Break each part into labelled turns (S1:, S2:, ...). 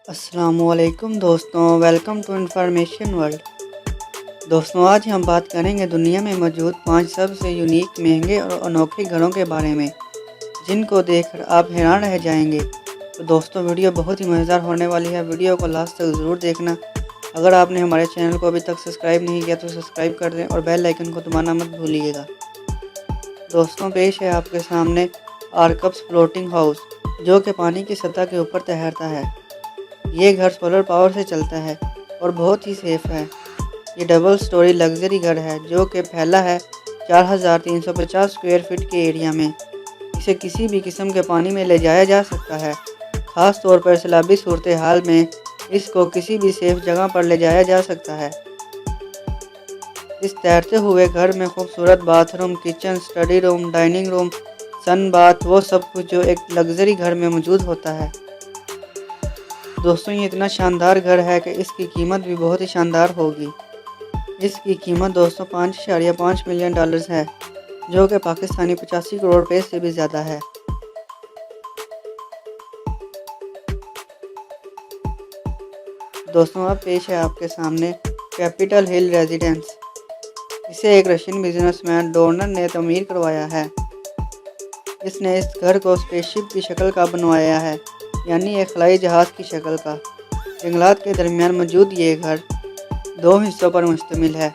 S1: अस्सलाम वालेकुम दोस्तों, वेलकम टू इन्फॉर्मेशन वर्ल्ड। दोस्तों, आज हम बात करेंगे दुनिया में मौजूद 5 सबसे यूनिक, महंगे और अनोखे घरों के बारे में, जिनको देखकर आप हैरान रह जाएंगे। तो दोस्तों, वीडियो बहुत ही मज़ेदार होने वाली है। वीडियो को लास्ट तक ज़रूर देखना। अगर आपने हमारे चैनल को अभी तक सब्सक्राइब नहीं किया तो सब्सक्राइब कर दें और बेल आइकन को दबाना मत भूलिएगा। दोस्तों, पेश है आपके सामने आर्कप्स फ्लोटिंग हाउस, जो कि पानी की सतह के ऊपर तैरता है। ये घर सोलर पावर से चलता है और बहुत ही सेफ है। ये डबल स्टोरी लग्जरी घर है जो कि फैला है 4350 स्क्वायर फीट के एरिया में। इसे किसी भी किस्म के पानी में ले जाया जा सकता है। ख़ास तौर पर सैलाबी सूरत हाल में इसको किसी भी सेफ जगह पर ले जाया जा सकता है। इस तैरते हुए घर में खूबसूरत bathroom, kitchen, study room, dining room, sun bath, वो सब कुछ जो एक लग्जरी घर में मौजूद होता है। दोस्तों, ये इतना शानदार घर है कि इसकी कीमत भी बहुत ही शानदार होगी। इसकी कीमत दोस्तों 5.5 मिलियन डॉलर्स है, जो कि पाकिस्तानी 85 करोड़ रुपए से भी ज़्यादा है। दोस्तों, अब पेश है आपके सामने कैपिटल हिल रेजिडेंस। इसे एक रशियन बिजनेसमैन डोनर ने तमीर करवाया है। इसने इस घर को स्पेसशिप की शक्ल का बनवाया है, यानी एक खलाई जहाज़ की शक्ल का। जंगलात के दरमियान मौजूद ये घर 2 हिस्सों पर मुश्तमिल है।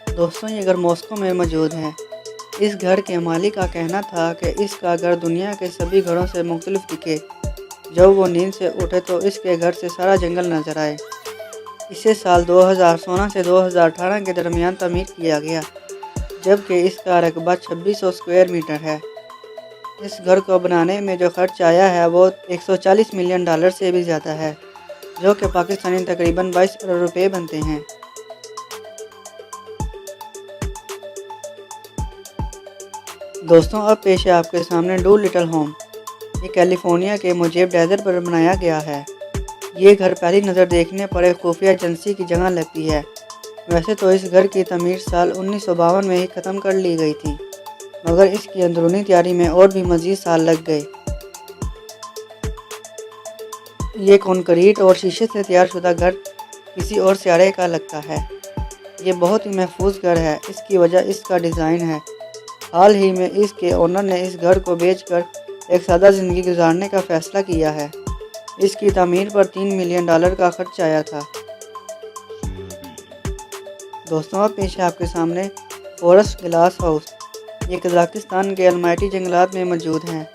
S1: दोस्तों, ये घर मॉस्को में मौजूद है। इस घर के मालिक का कहना था कि इसका घर दुनिया के सभी घरों से मुख्तलिफ दिखे। जब वो नींद से उठे तो इसके घर से सारा जंगल नजर आए। इसे साल 2016 से 2018 के दरमियान तमीर किया गया, जबकि इसका रकबा 2600 स्क्वायर मीटर है। इस घर को बनाने में जो खर्च आया है वो 140 मिलियन डॉलर से भी ज़्यादा है, जो कि पाकिस्तानी तकरीबन 22 अरब रुपए बनते हैं। दोस्तों, अब पेश है आपके सामने डू लिटल होम। ये कैलिफोर्निया के मुजेब डेजर्ट पर बनाया गया है। ये घर पहली नज़र देखने पर एक खुफिया एजेंसी की जगह लगती है। वैसे तो इस घर की तमीर साल 1952 में ही ख़त्म कर ली गई थी, मगर इसकी अंदरूनी तैयारी में और भी मज़ीद साल लग गए। ये कंक्रीट और शीशे से तैयार शुदा घर किसी और सियारे का लगता है। ये बहुत ही महफूज घर है। इसकी वजह इसका डिज़ाइन है। हाल ही में इसके ओनर ने इस घर को बेचकर एक सादा ज़िंदगी गुजारने का फ़ैसला किया है। इसकी तामीर पर 3 मिलियन डॉलर का खर्च आया था। दोस्तों, अब पेश है आपके सामने फॉरेस्ट ग्लास हाउस। ये कज़ाकिस्तान के अलमाटी जंगलात में मौजूद हैं।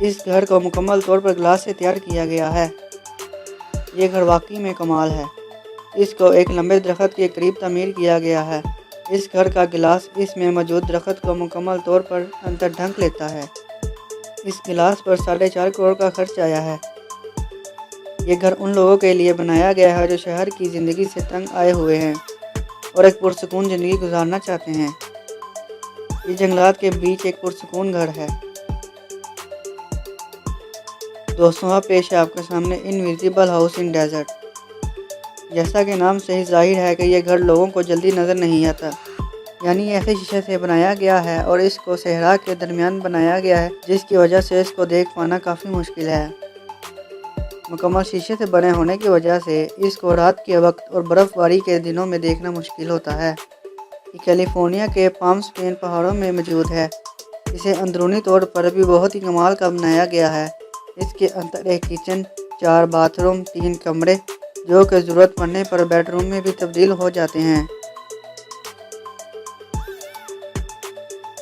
S1: इस घर को मुकम्मल तौर पर ग्लास से तैयार किया गया है। ये घर वाकई में कमाल है। इसको एक लंबे दरख्त के करीब तमीर किया गया है। इस घर का गिलास इसमें मौजूद दरख्त को मुकम्मल तौर पर अंदर ढक लेता है। इस गिलास पर 4.5 करोड़ का खर्च आया है। ये घर उन लोगों के लिए बनाया गया है जो शहर की ज़िंदगी से तंग आए हुए हैं और एक पुरसकून ज़िंदगी गुजारना चाहते हैं। ये जंगलात के बीच एक पुरसकून घर है। दोस्तों, अब पेश है आपके सामने इनविजिबल हाउस इन डेजर्ट। जैसा कि नाम से ही जाहिर है कि यह घर लोगों को जल्दी नज़र नहीं आता, यानी ऐसे शीशे से बनाया गया है और इसको सहरा के दरमियान बनाया गया है, जिसकी वजह से इसको देख पाना काफ़ी मुश्किल है। मुकम्मल शीशे से बने होने की वजह से इसको रात के वक्त और बर्फ़बारी के दिनों में देखना मुश्किल होता है। ये कैलिफोर्निया के पाम स्प्रिंग्स पहाड़ों में मौजूद है। इसे अंदरूनी तौर पर भी बहुत ही कमाल का बनाया गया है। इसके अंदर एक किचन, 4 बाथरूम, 3 कमरे, जो कि ज़रूरत पड़ने पर बेडरूम में भी तब्दील हो जाते हैं।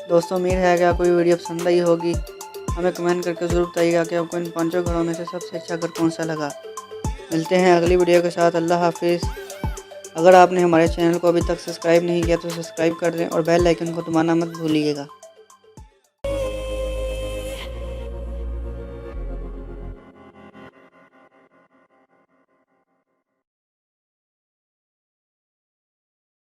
S1: दोस्तों, उम्मीद है कि आपको ये वीडियो पसंद आई होगी। हमें कमेंट करके ज़रूर बताइएगा कि आपको इन 5 घरों में से सबसे अच्छा घर कौन सा लगा। मिलते हैं अगली वीडियो के साथ। अल्लाह हाफिज़। अगर आपने हमारे चैनल को अभी तक सब्सक्राइब नहीं किया तो सब्सक्राइब कर दें और बेल आइकन को दबाना मत भूलिएगा।